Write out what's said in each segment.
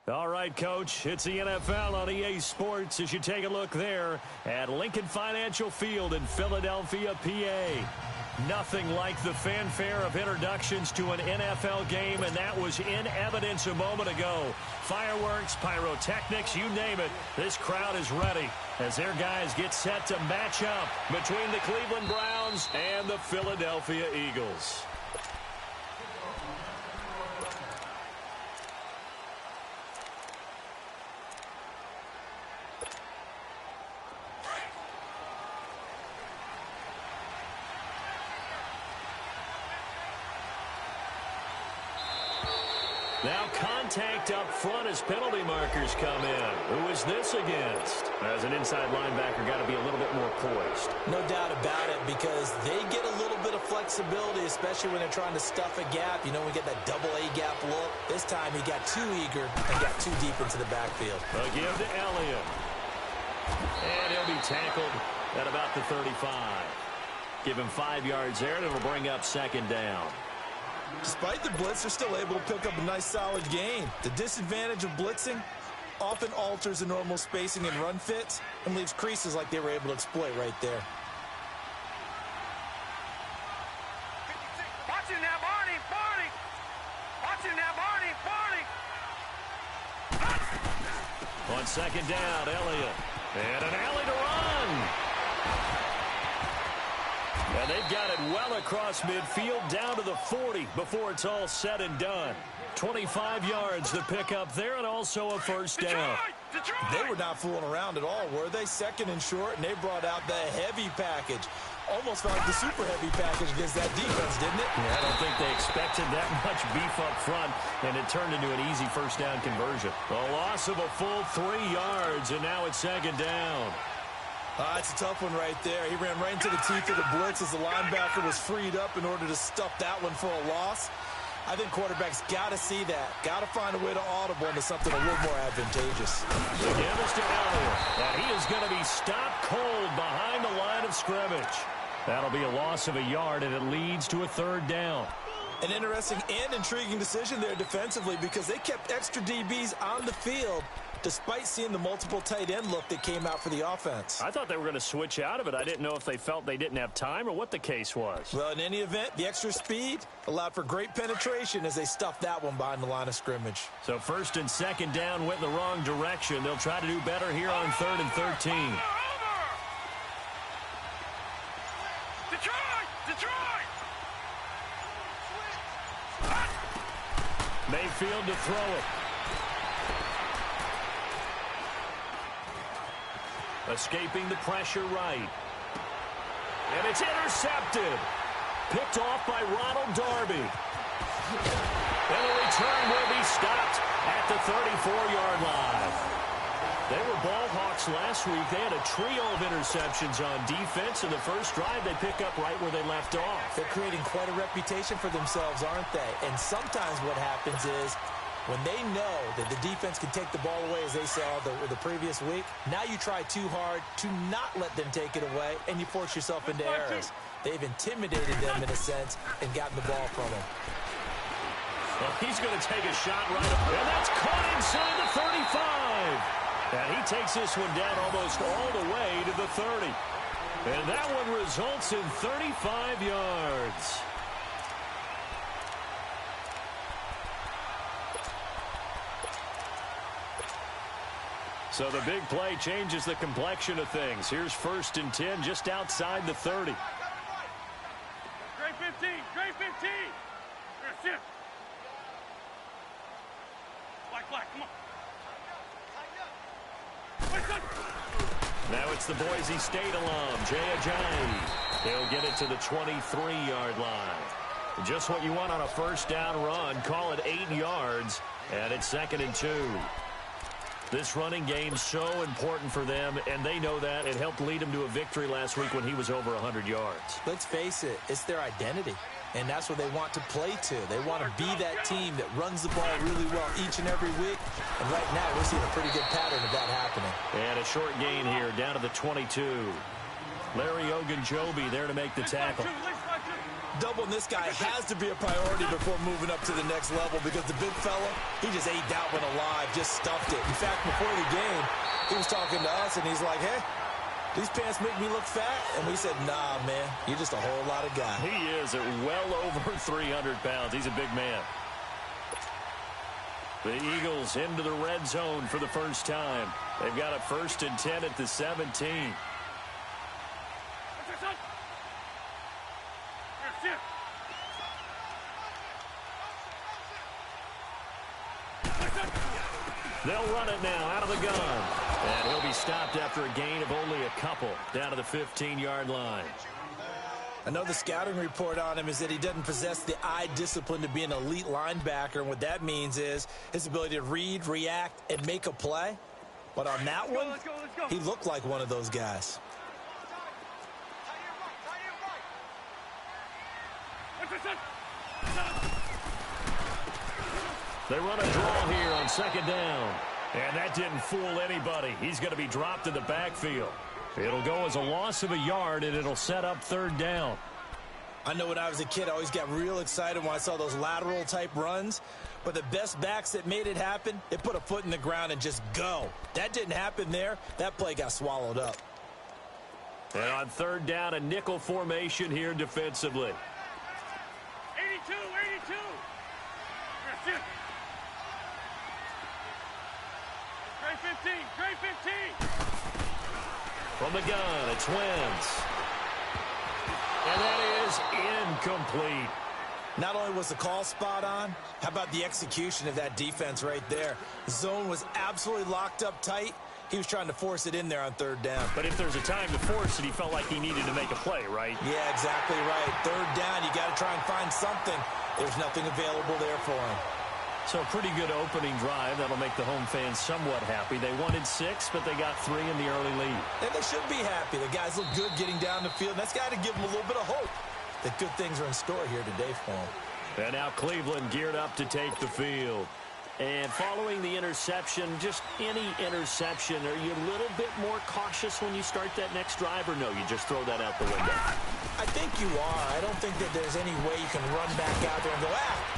All right, Coach, it's the NFL on EA Sports as you take a look there at Lincoln Financial Field in Philadelphia, PA. Nothing like the fanfare of introductions to an NFL game, and that was in evidence a moment ago. Fireworks, pyrotechnics, you name it, this crowd is ready as their guys get set to match up between the Cleveland Browns and the Philadelphia Eagles. Now contact up front as penalty markers come in. Who is this against? As an inside linebacker, got to be a little bit more poised. No doubt about it, because they get a little bit of flexibility, especially when they're trying to stuff a gap. You know, we get that double A gap look. This time he got too eager and got too deep into the backfield. A give to Elliott. And he'll be tackled at about the 35. Give him 5 yards there, and it'll bring up second down. Despite the blitz, they're still able to pick up a nice, solid gain. The disadvantage of blitzing often alters the normal spacing and run fits and leaves creases like they were able to exploit right there. Watch it now, Barney! Barney! Watch it now, Barney! Barney! On second down, Elliott. And an alley to run. And they've got it well across midfield down to the 40 before it's all said and done. 25 yards to pick up there and also a first down. They were not fooling around at all, were they? Second and short, and they brought out the heavy package. Almost felt like the super heavy package against that defense, didn't it? Yeah, I don't think they expected that much beef up front, and it turned into an easy first down conversion. A loss of a full 3 yards, and now it's second down. It's a tough one right there. He ran right into the teeth of the blitz as the linebacker was freed up in order to stuff that one for a loss. I think quarterbacks got to see that. Got to find a way to audible into something a little more advantageous. The give is to Elliott, and he is going to be stopped cold behind the line of scrimmage. That'll be a loss of a yard, and it leads to a third down. An interesting and intriguing decision there defensively because they kept extra DBs on the field despite seeing the multiple tight end look that came out for the offense. I thought they were going to switch out of it. I didn't know if they felt they didn't have time or what the case was. Well, in any event, the extra speed allowed for great penetration as they stuffed that one behind the line of scrimmage. So first and second down went the wrong direction. They'll try to do better here on 3rd and 13. Detroit! Mayfield to throw it. Escaping the pressure right. And it's intercepted. Picked off by Ronald Darby. And the return will be stopped at the 34-yard line. They were ball hawks last week. They had a trio of interceptions on defense. In the first drive, they pick up right where they left off. They're creating quite a reputation for themselves, aren't they? And sometimes what happens is when they know that the defense can take the ball away, as they saw the previous week, now you try too hard to not let them take it away, and you force yourself into errors. They've intimidated them in a sense and gotten the ball from them. Well, he's going to take a shot right up, and that's caught inside the 35. And he takes this one down almost all the way to the 30. And that one results in 35 yards. So the big play changes the complexion of things. Here's 1st and 10 just outside the 30. Great 15! Great 15! That's it! Black, come on. Now it's the Boise State alum, Jay Ajayi. He'll get it to the 23-yard line. Just what you want on a first down run. Call it 8 yards, and it's 2nd and 2. This running game's so important for them, and they know that. It helped lead them to a victory last week when he was over 100 yards. Let's face it, it's their identity, and that's what they want to play to. They want to be that team that runs the ball really well each and every week, and right now we're seeing a pretty good pattern of that happening. And a short gain here down to the 22. Larry Ogunjobi there to make the tackle. Doubling this guy has to be a priority before moving up to the next level because the big fella, he just ate that one alive, just stuffed it. In fact, before the game, he was talking to us, and he's like, hey, these pants make me look fat. And we said, nah, man, you're just a whole lot of guy. He is at well over 300 pounds. He's a big man. The Eagles into the red zone for the first time. They've got a 1st and 10 at the 17. They'll run it now out of the gun. And he'll be stopped after a gain of only a couple down to the 15-yard line. I know the scouting report on him is that he doesn't possess the eye discipline to be an elite linebacker. And what that means is his ability to read, react, and make a play. But on that one, he looked like one of those guys. They run a draw here on 2nd down. And that didn't fool anybody. He's going to be dropped in the backfield. It'll go as a loss of a yard, and it'll set up 3rd down. I know when I was a kid, I always got real excited when I saw those lateral-type runs. But the best backs that made it happen, they put a foot in the ground and just go. That didn't happen there. That play got swallowed up. And on 3rd down, a nickel formation here defensively. 82, 82. Trey 15, Trey 15. From the gun, it's Wentz. And that is incomplete. Not only was the call spot on, how about the execution of that defense right there? The zone was absolutely locked up tight. He was trying to force it in there on 3rd down. But if there's a time to force it, he felt like he needed to make a play, right? Yeah, exactly right. 3rd down, you got to try and find something. There's nothing available there for him. So a pretty good opening drive. That'll make the home fans somewhat happy. They wanted 6, but they got 3 in the early lead. And they should be happy. The guys look good getting down the field. That's got to give them a little bit of hope that good things are in store here today for them. And now Cleveland geared up to take the field. And following the interception, just any interception, are you a little bit more cautious when you start that next drive, or no, you just throw that out the window? I think you are. I don't think that there's any way you can run back out there and go,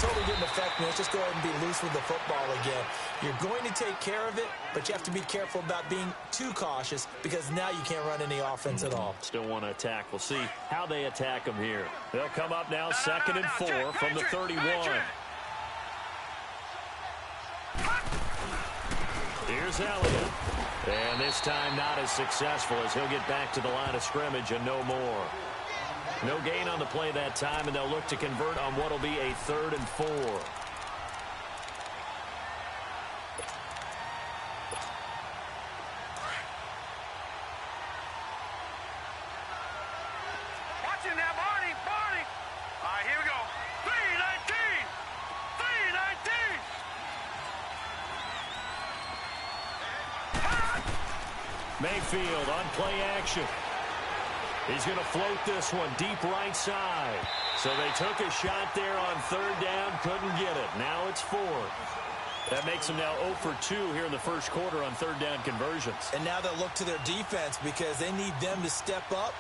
totally didn't affect me. Let's just go ahead and be loose with the football again. You're going to take care of it, but you have to be careful about being too cautious because now you can't run any offense at all. Still want to attack. We'll see how they attack them here. They'll come up now 2nd and 4 from the 31. Here's Elliott. And this time not as successful as he'll get back to the line of scrimmage and no more. No gain on the play that time, and they'll look to convert on what will be a 3rd and 4. Watching now, Barney. All right, here we go. 319. 319. Mayfield on play action. He's going to float this one deep right side. So they took a shot there on 3rd down, couldn't get it. Now it's 4th. That makes them now 0 for 2 here in the first quarter on 3rd down conversions. And now they'll look to their defense because they need them to step up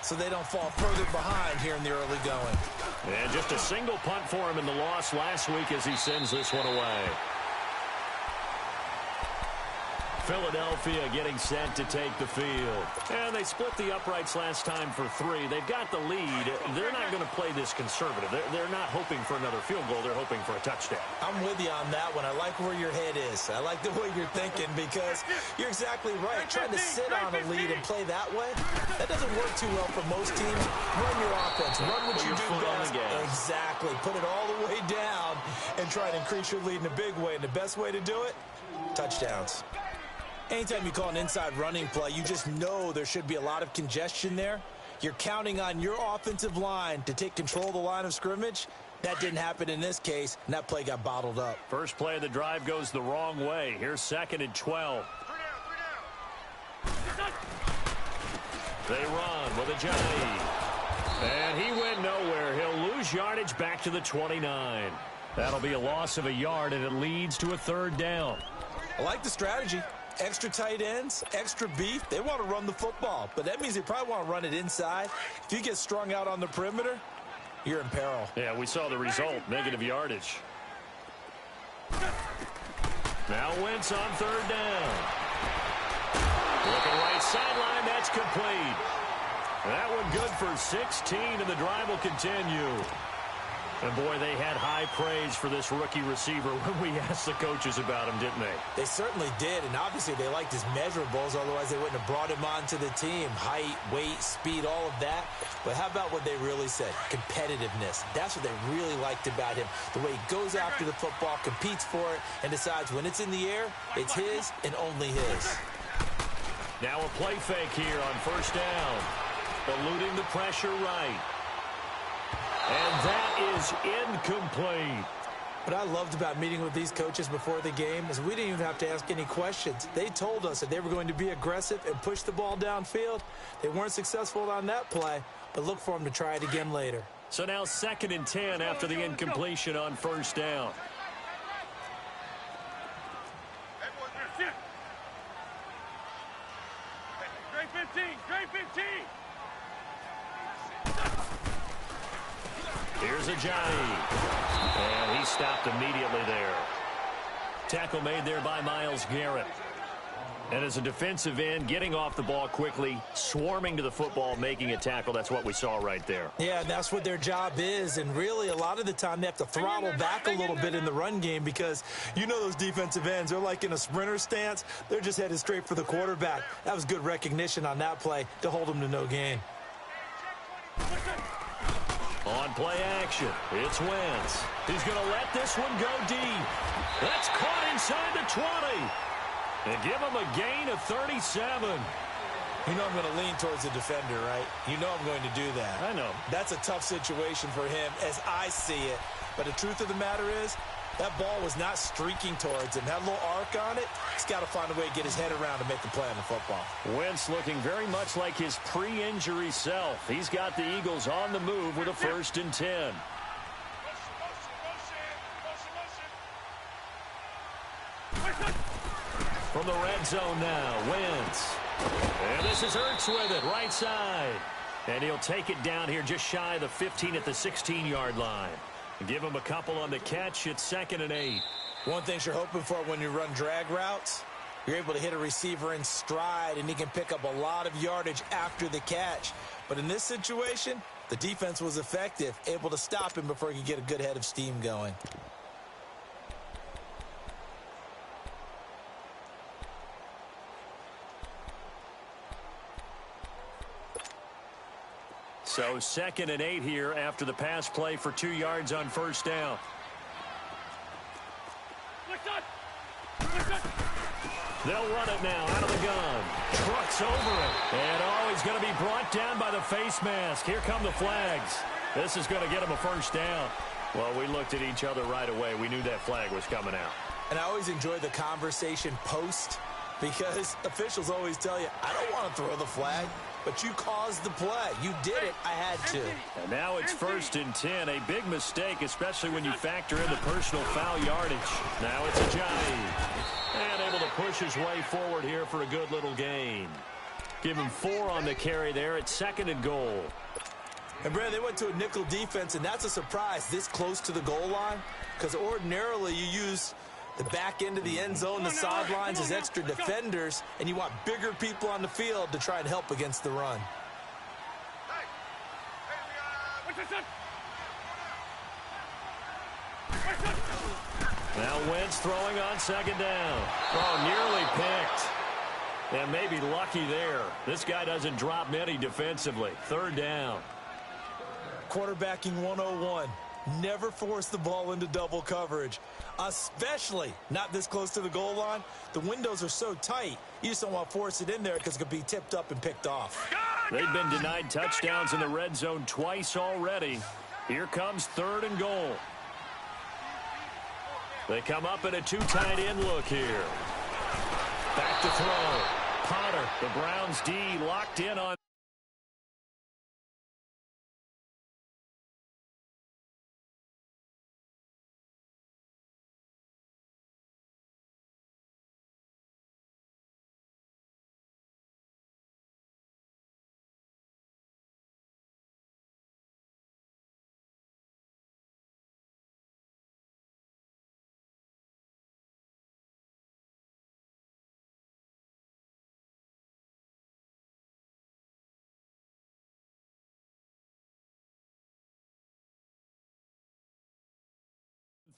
so they don't fall further behind here in the early going. And just a single punt for him in the loss last week as he sends this one away. Philadelphia getting set to take the field. And they split the uprights last time for 3. They've got the lead. They're not going to play this conservative. They're not hoping for another field goal. They're hoping for a touchdown. I'm with you on that one. I like where your head is. I like the way you're thinking because you're exactly right. Trying to sit on a lead and play that way, that doesn't work too well for most teams. Run your offense. Run what you do best. Exactly. Put it all the way down and try to increase your lead in a big way. And the best way to do it, touchdowns. Anytime you call an inside running play, you just know there should be a lot of congestion there. You're counting on your offensive line to take control of the line of scrimmage. That didn't happen in this case, and that play got bottled up. First play of the drive goes the wrong way. Here's 2nd and 12. They run with Ajayi. And he went nowhere. He'll lose yardage back to the 29. That'll be a loss of a yard, and it leads to a 3rd down. I like the strategy. Extra tight ends, extra beef. They want to run the football, but that means they probably want to run it inside. If you get strung out on the perimeter, you're in peril. Yeah, we saw the result, negative yardage. Now Wentz on third down. Looking right sideline, that's complete. That one good for 16, and the drive will continue. And, boy, they had high praise for this rookie receiver when we asked the coaches about him, didn't they? They certainly did, and obviously they liked his measurables, otherwise they wouldn't have brought him onto the team. Height, weight, speed, all of that. But how about what they really said? Competitiveness. That's what they really liked about him. The way he goes after the football, competes for it, and decides when it's in the air, it's his and only his. Now a play fake here on first down. Eluding the pressure right. And that is incomplete. What I loved about meeting with these coaches before the game is we didn't even have to ask any questions. They told us that they were going to be aggressive and push the ball downfield. They weren't successful on that play, but look for them to try it again later. So now 2nd and 10 after the incompletion on first down. Great 15, great 15. Here's Ajayi. And he stopped immediately there. Tackle made there by Myles Garrett. And as a defensive end, getting off the ball quickly, swarming to the football, making a tackle, that's what we saw right there. Yeah, that's what their job is, and really a lot of the time they have to throttle back a little bit in the run game because you know those defensive ends, they're like in a sprinter stance. They're just headed straight for the quarterback. That was good recognition on that play to hold them to no gain. On play action, it's Wentz. He's going to let this one go deep. That's caught inside the 20. And give him a gain of 37. You know I'm going to lean towards the defender, right? You know I'm going to do that. I know. That's a tough situation for him as I see it. But the truth of the matter is, that ball was not streaking towards him. That little arc on it, he's got to find a way to get his head around to make the play on the football. Wentz looking very much like his pre-injury self. He's got the Eagles on the move with a 1st and 10. From the red zone now, Wentz. And this is Ertz with it, right side. And he'll take it down here just shy of the 15 at the 16-yard line. Give him a couple on the catch. It's 2nd and 8. One thing you're hoping for when you run drag routes, you're able to hit a receiver in stride, and he can pick up a lot of yardage after the catch. But in this situation, the defense was effective, able to stop him before he could get a good head of steam going. So 2nd and 8 here after the pass play for 2 yards on first down. They'll run it now out of the gun. Trucks over it. And he's going to be brought down by the face mask. Here come the flags. This is going to get him a 1st down. Well, we looked at each other right away. We knew that flag was coming out. And I always enjoy the conversation post because officials always tell you, I don't want to throw the flag. But you caused the play. You did it. I had to. And now it's 1st and 10. A big mistake, especially when you factor in the personal foul yardage. Now it's Ajayi. And able to push his way forward here for a good little gain. Give him 4 on the carry there at 2nd and goal. And, Brad, they went to a nickel defense, and that's a surprise this close to the goal line because ordinarily you use the back end of the end zone, the sidelines as extra defenders, and you want bigger people on the field to try and help against the run. Now Wentz throwing on 2nd down. Oh, nearly picked. And maybe lucky there. This guy doesn't drop many defensively. 3rd down. Quarterbacking 101. Never force the ball into double coverage, especially not this close to the goal line. The windows are so tight, you just don't want to force it in there because it could be tipped up and picked off. They've been denied touchdowns in the red zone twice already. Here comes 3rd and goal. They come up in a 2 tight end look here. Back to throw. Potter, the Browns D locked in on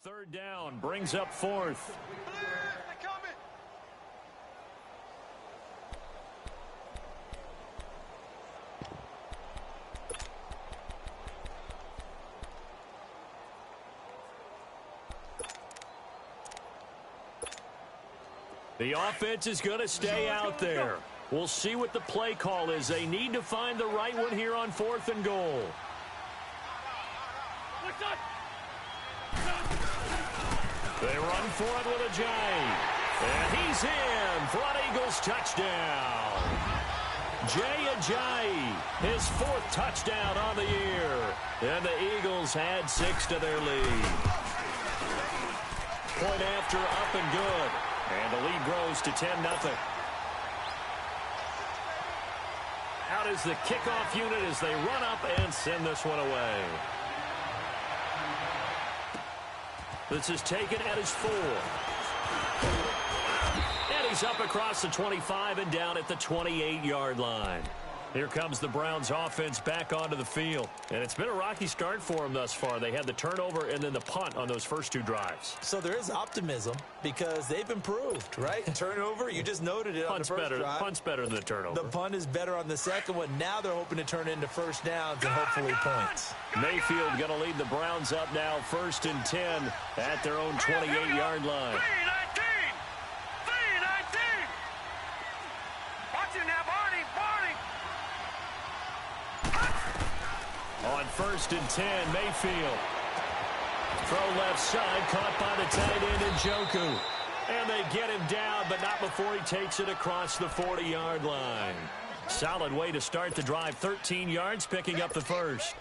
Third down brings up fourth. The offense is going to stay out there. We'll see what the play call is. They need to find the right one here on 4th and goal. They run for it with a J. And he's in for an Eagles touchdown. Jay Ajayi, his 4th touchdown on the year. And the Eagles add 6 to their lead. Point after, up and good. And the lead grows to 10-0. Out is the kickoff unit as they run up and send this one away. This is taken at his 4. And he's up across the 25 and down at the 28-yard line. Here comes the Browns offense back onto the field. And it's been a rocky start for them thus far. They had the turnover and then the punt on those first 2 drives. So there is optimism because they've improved, right? Turnover, you just noted it on the first drive. Punt's better than the turnover. The punt is better on the second one. Now they're hoping to turn into first downs and hopefully points. Mayfield going to lead the Browns up now 1st and 10 at their own 28-yard line. 3-19. Watch him now, Barney. On 1st and 10, Mayfield. Throw left side, caught by the tight end Njoku. And they get him down, but not before he takes it across the 40-yard line. Solid way to start the drive. 13 yards, picking up the first.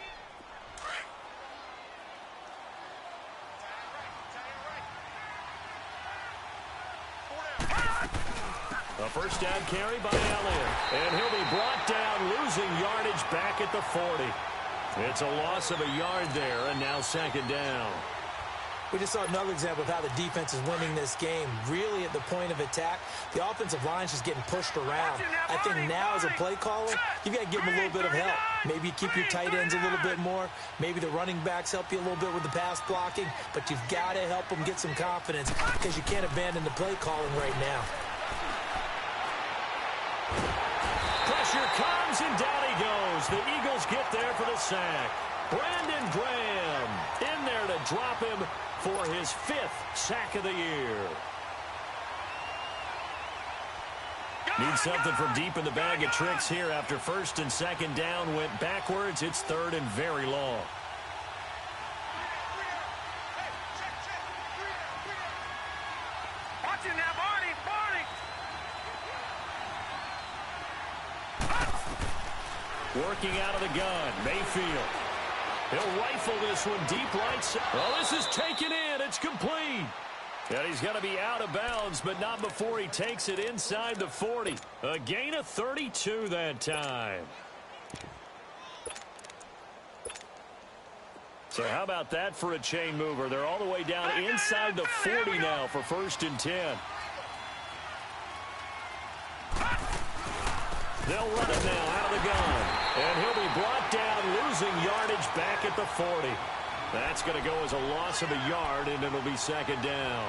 A first down carry by Elliott. And he'll be brought down, losing yardage back at the 40. It's a loss of a yard there, and now 2nd down. We just saw another example of how the defense is winning this game. Really at the point of attack, the offensive line is just getting pushed around. I think now as a play caller, you've got to give them a little bit of help. Maybe you keep your tight ends a little bit more. Maybe the running backs help you a little bit with the pass blocking. But you've got to help them get some confidence because you can't abandon the play calling right now. Pressure comes, and down he goes. The Eagles get there for the sack. Brandon Graham in there to drop him for his 5th sack of the year. Need something from deep in the bag of tricks here after 1st and 2nd down went backwards. It's 3rd and very long. Watch him now, Barney. Working out of the gun, Mayfield. He'll rifle this one deep right side. Well, this is taken in. It's complete. And he's going to be out of bounds, but not before he takes it inside the 40. A gain of 32 that time. So how about that for a chain mover? They're all the way down inside the 40 now for 1st and 10. They'll run it now out of the gun. And he'll be brought down, losing yardage back at the 40. That's going to go as a loss of a yard, and it'll be 2nd down.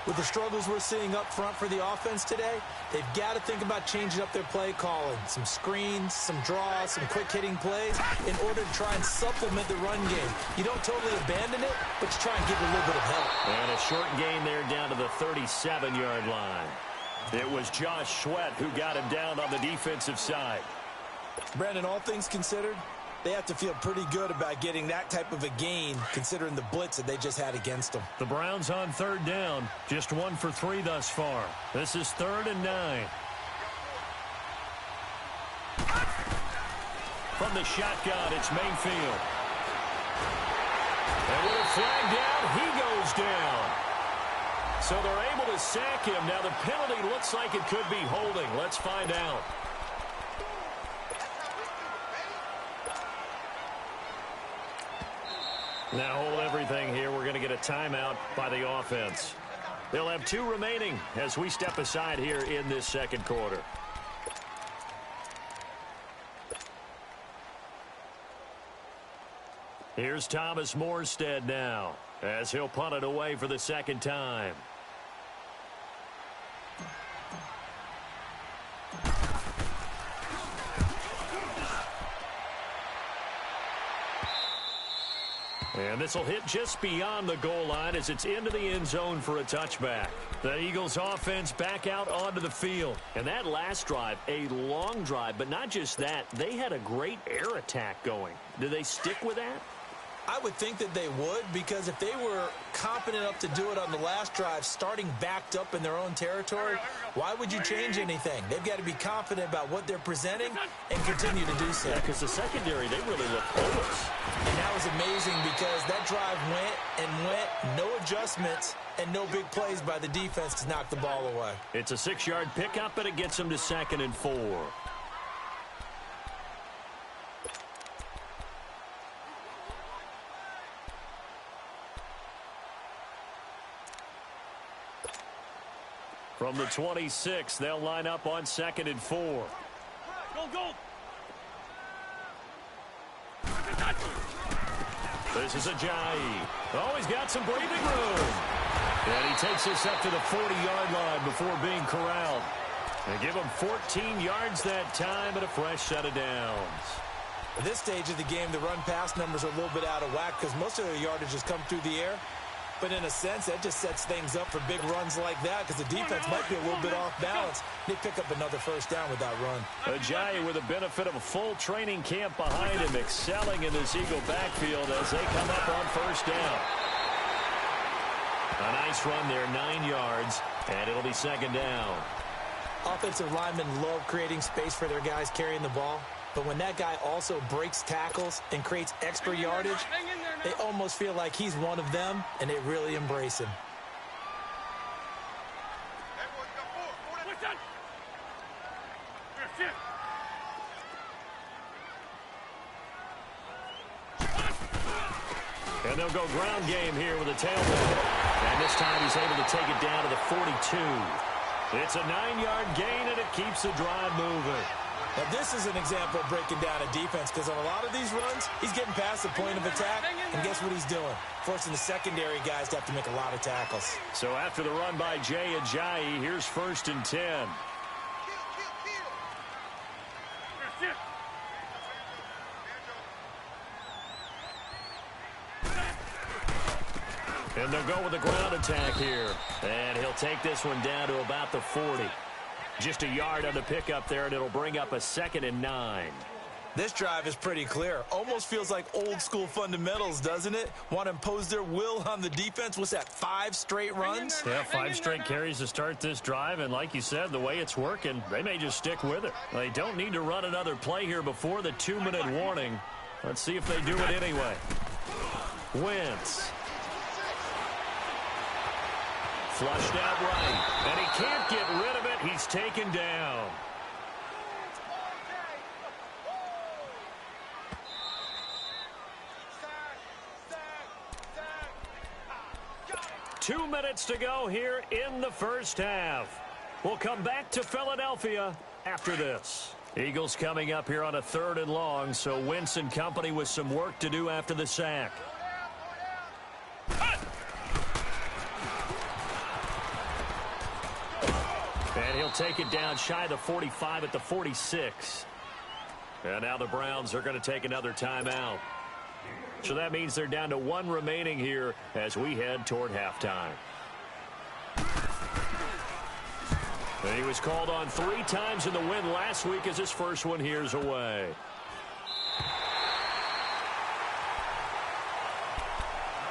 With the struggles we're seeing up front for the offense today, they've got to think about changing up their play calling. Some screens, some draws, some quick-hitting plays in order to try and supplement the run game. You don't totally abandon it, but you try and give it a little bit of help. And a short gain there down to the 37-yard line. It was Josh Sweat who got him down on the defensive side. Brandon, all things considered, they have to feel pretty good about getting that type of a gain considering the blitz that they just had against them. The Browns on 3rd down, just 1 for 3 thus far. This is 3rd and 9. From the shotgun, it's Mayfield. And with a flag down, he goes down. So they're able to sack him. Now the penalty looks like it could be holding. Let's find out. Now hold everything here. We're going to get a timeout by the offense. They'll have 2 remaining as we step aside here in this 2nd quarter. Here's Thomas Morstead now, as he'll punt it away for the second time. And this will hit just beyond the goal line as it's into the end zone for a touchback. The Eagles offense back out onto the field. And that last drive, a long drive, but not just that. They had a great air attack going. Do they stick with that? I would think that they would, because if they were competent enough to do it on the last drive, starting backed up in their own territory, why would you change anything? They've got to be confident about what they're presenting and continue to do so. Yeah, because the secondary, they really look hopeless. And that was amazing because that drive went, no adjustments, and no big plays by the defense to knock the ball away. It's a 6-yard pickup, and it gets them to 2nd and 4. From the 26, they'll line up on 2nd and 4. Go. This is Ajayi. Oh, he's got some breathing room. And he takes this up to the 40-yard line before being corralled. They give him 14 yards that time and a fresh set of downs. At this stage of the game, the run-pass numbers are a little bit out of whack because most of their yardage has come through the air. But in a sense, that just sets things up for big runs like that because the defense might be a little bit off balance. They pick up another first down with that run. Ajayi with the benefit of a full training camp behind him, excelling in this Eagle backfield as they come up on first down. A nice run there, 9 yards, and it'll be 2nd down. Offensive linemen love creating space for their guys carrying the ball. But when that guy also breaks tackles and creates extra yardage, they almost feel like he's one of them, and they really embrace him. And they'll go ground game here with a tailback. And this time he's able to take it down to the 42. It's a 9-yard gain, and it keeps the drive moving. Now, this is an example of breaking down a defense because on a lot of these runs, he's getting past the point of attack, and guess what he's doing? Forcing the secondary guys to have to make a lot of tackles. So after the run by Jay Ajayi, here's 1st and 10. And they'll go with the ground attack here. And he'll take this one down to about the 40. Just a yard on the pickup there, and it'll bring up a 2nd and 9. This drive is pretty clear. Almost feels like old-school fundamentals, doesn't it? Want to impose their will on the defense. What's that, 5 straight runs? Yeah, 5 straight carries to start this drive, and like you said, the way it's working, they may just stick with it. They don't need to run another play here before the 2-minute warning. Let's see if they do it anyway. Wentz. Flushed out right, and he can't get rid of it. He's taken down. Two minutes to go here in the first half. We'll come back to Philadelphia after this. Eagles coming up here on a 3rd and long, so Wentz and company with some work to do after the sack. And he'll take it down shy of the 45 at the 46. And now the Browns are going to take another timeout. So that means they're down to 1 remaining here as we head toward halftime. And he was called on 3 times in the win last week as his first one here's away.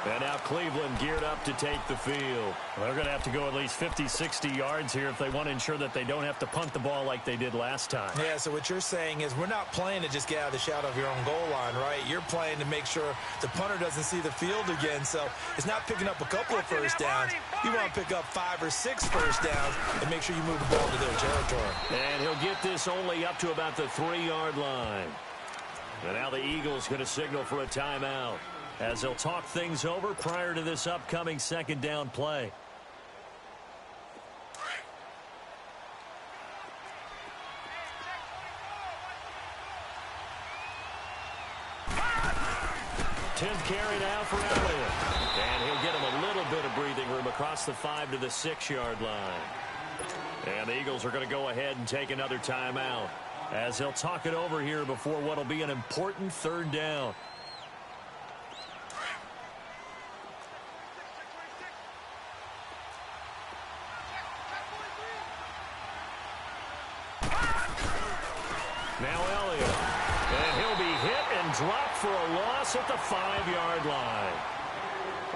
And now Cleveland geared up to take the field. Well, they're going to have to go at least 50, 60 yards here if they want to ensure that they don't have to punt the ball like they did last time. Yeah, so what you're saying is we're not playing to just get out of the shadow of your own goal line, right? You're playing to make sure the punter doesn't see the field again. So it's not picking up a couple of first downs. You want to pick up 5 or 6 first downs and make sure you move the ball to their territory. And he'll get this only up to about the 3-yard line. And now the Eagles going to signal for a timeout as they'll talk things over prior to this upcoming 2nd down play. 10th carry now for Elliott. And he'll get him a little bit of breathing room across the 5 to the 6-yard line. And the Eagles are going to go ahead and take another timeout as they'll talk it over here before what will be an important 3rd down. Now Elliott. And he'll be hit and dropped for a loss at the 5-yard line.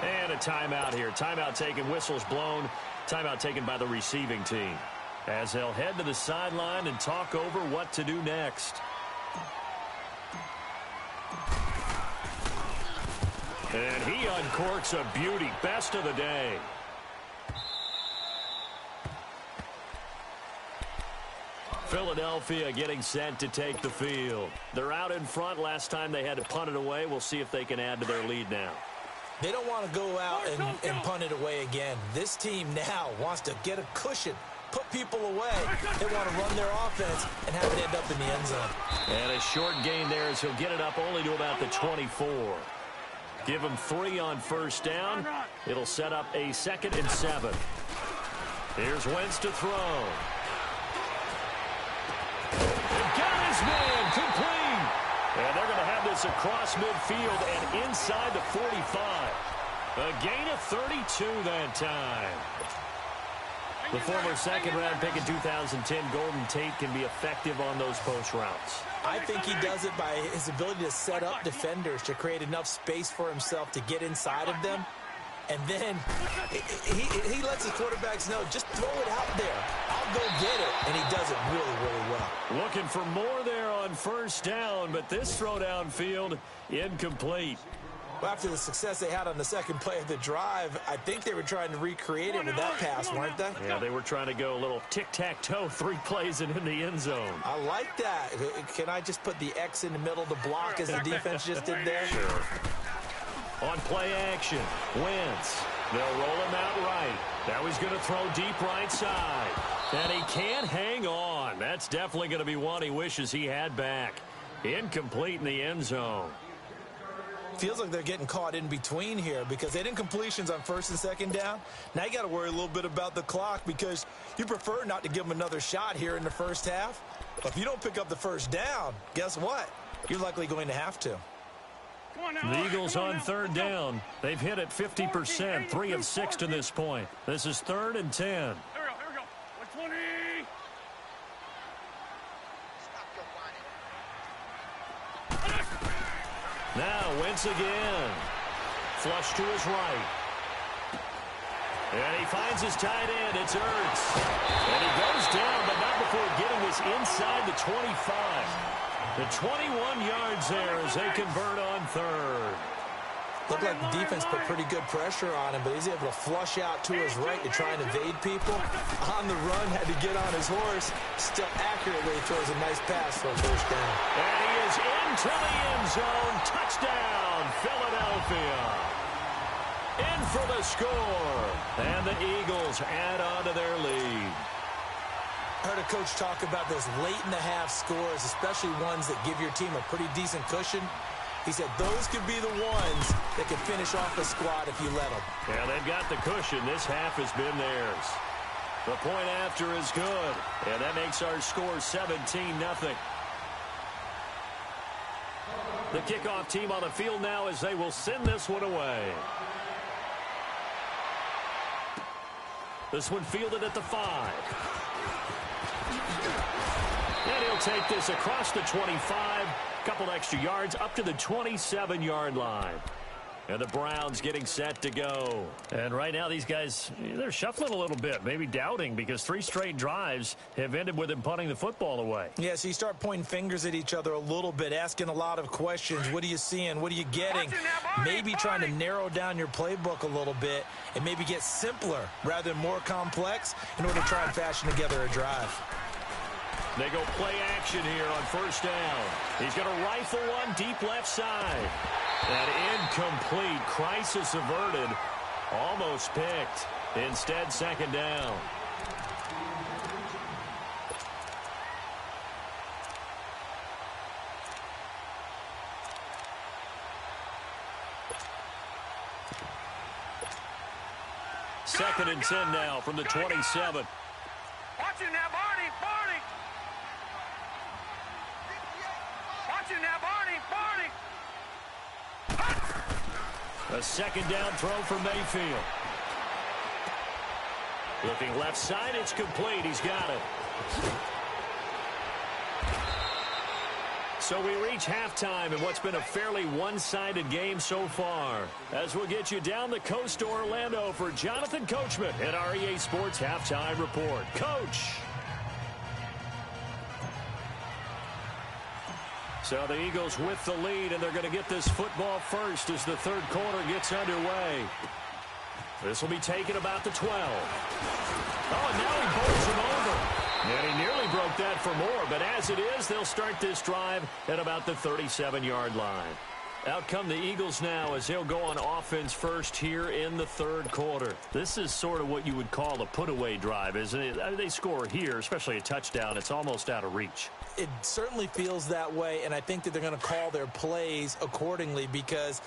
And a timeout here. Timeout taken, whistles blown. Timeout taken by the receiving team as they'll head to the sideline and talk over what to do next. And he uncorks a beauty. Best of the day. Philadelphia getting set to take the field. They're out in front. Last time they had to punt it away. We'll see if they can add to their lead now. They don't want to go out and punt it away again. This team now wants to get a cushion, put people away. They want to run their offense and have it end up in the end zone. And a short gain there as he'll get it up only to about the 24. Give him 3 on 1st down. It'll set up a 2nd and 7. Here's Wentz to throw. Got his man complete. And they're going to have this across midfield and inside the 45. A gain of 32 that time. The former 2nd-round pick in 2010, Golden Tate, can be effective on those post routes. I think he does it by his ability to set up defenders to create enough space for himself to get inside of them. And then he lets his quarterbacks know, just throw it out there. I'll go get it. And he does it really, really well. Looking for more there on 1st down, but this throw downfield incomplete. Well, after the success they had on the 2nd play of the drive, I think they were trying to recreate it with that pass, weren't they? Yeah, they were trying to go a little tic-tac-toe, 3 plays and in the end zone. I like that. Can I just put the X in the middle to block as the defense just did there? Sure. On play action, Wentz. They'll roll him out right. Now he's going to throw deep right side. And he can't hang on. That's definitely going to be one he wishes he had back. Incomplete in the end zone. Feels like they're getting caught in between here because they didn't completions on 1st and 2nd down. Now you got to worry a little bit about the clock because you prefer not to give them another shot here in the 1st half. But if you don't pick up the 1st down, guess what? You're likely going to have to. The Eagles on 3rd down. They've hit it 50%, 3 of 6 to this point. This is 3rd and 10. Here we go. 20. Now Wentz again. Flush to his right. And he finds his tight end. It's Ertz. And he goes down, but not before getting this inside the 25. The 21 yards there as they convert on 3rd. Looked like the defense put pretty good pressure on him, but he's able to flush out to his right to try and evade people. On the run, had to get on his horse. Still accurately throws a nice pass for a 1st down. And he is into the end zone. Touchdown, Philadelphia. In for the score. And the Eagles add on to their lead. I heard a coach talk about those late-in-the-half scores, especially ones that give your team a pretty decent cushion. He said those could be the ones that could finish off the squad if you let them. Yeah, they've got the cushion. This half has been theirs. The point after is good, and that makes our score 17-0. The kickoff team on the field now as they will send this one away. This one fielded at the 5. And he'll take this across the 25, couple extra yards up to the 27-yard line. And the Browns getting set to go. And right now these guys, they're shuffling a little bit, maybe doubting because 3 straight drives have ended with them punting the football away. Yeah, so you start pointing fingers at each other a little bit, asking a lot of questions. What are you seeing? What are you getting? Maybe trying to narrow down your playbook a little bit and maybe get simpler rather than more complex in order to try and fashion together a drive. They go play action here on 1st down. He's going to rifle one deep left side. And incomplete. Crisis averted. Almost picked. Instead, 2nd down. 2nd and 10 now from the 27. Watching now, Barney, Barney. Watching now, Barney, Barney. A 2nd down throw for Mayfield. Looking left side, it's complete. He's got it. So we reach halftime in what's been a fairly one-sided game so far. As we'll get you down the coast to Orlando for Jonathan Coachman at our EA Sports Halftime Report. Coach! So the Eagles with the lead, and they're going to get this football first as the third quarter gets underway. This will be taken about the 12. Oh, and now he bowls him over. And he nearly broke that for more, but as it is, they'll start this drive at about the 37-yard line. Out come the Eagles now as they'll go on offense first here in the third quarter. This is sort of what you would call a put-away drive, isn't it? They score here, especially a touchdown. It's almost out of reach. It certainly feels that way, and I think that they're going to call their plays accordingly because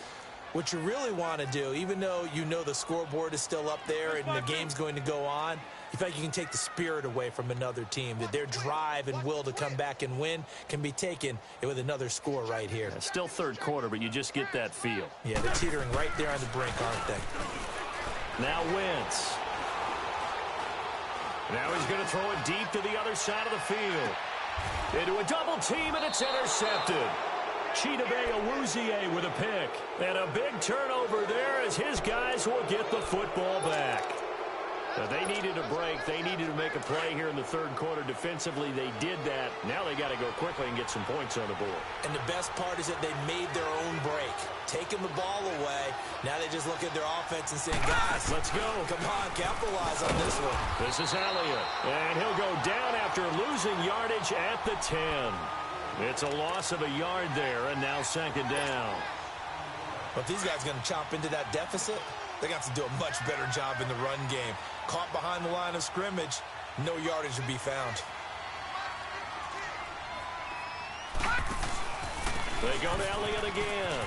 what you really want to do, even though you know the scoreboard is still up there and the game's going to go on, you feel like you can take the spirit away from another team, that their drive and will to come back and win can be taken with another score right here. Yeah, still third quarter, but you just get that feel. Yeah, they're teetering right there on the brink, aren't they? Now Wentz. Now he's going to throw it deep to the other side of the field. Into a double team, and it's intercepted. Chidobe Awuzie with a pick. And a big turnover there as his guys will get the football back. But they needed a break. They needed to make a play here in the third quarter. Defensively, they did that. Now they got to go quickly and get some points on the board. And the best part is that they made their own break. Taking the ball away. Now they just look at their offense and saying, guys, let's go. Come on, capitalize on this one. This is Elliott. And he'll go down after losing yardage at the 10. It's a loss of a yard there, and now 2nd down. But if these guys are going to chop into that deficit, they got to do a much better job in the run game. Caught behind the line of scrimmage, no yardage to be found. They go to Elliott again.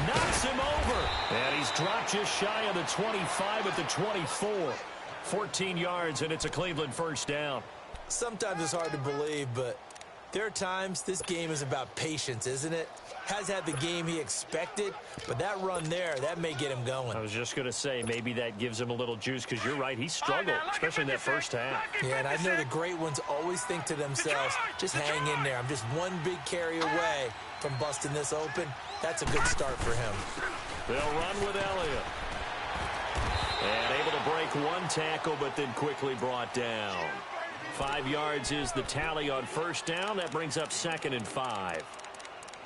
Knocks him over. And he's dropped just shy of the 25 at the 24. 14 yards, and it's a Cleveland first down. Sometimes it's hard to believe, but there are times this game is about patience, isn't it? Has had the game he expected, but that run there, that may get him going. I was just going to say, maybe that gives him a little juice, because you're right, he struggled, especially in that first half. Yeah, and I know the great ones always think to themselves, just hang in there. I'm just one big carry away from busting this open. That's a good start for him. They'll run with Elliott. And able to break one tackle, but then quickly brought down. 5 yards is the tally on first down. That brings up 2nd and 5.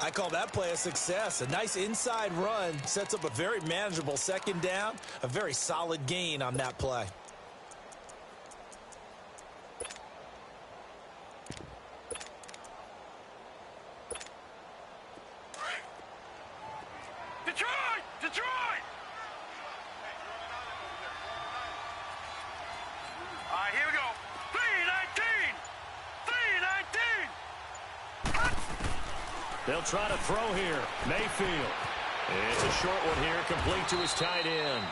I call that play a success. A nice inside run sets up a very manageable 2nd down. A very solid gain on that play. Detroit! Detroit! All right, here we go. 3-19! 3-19! They'll try to throw here. Mayfield. It's a short one here, complete to his tight end.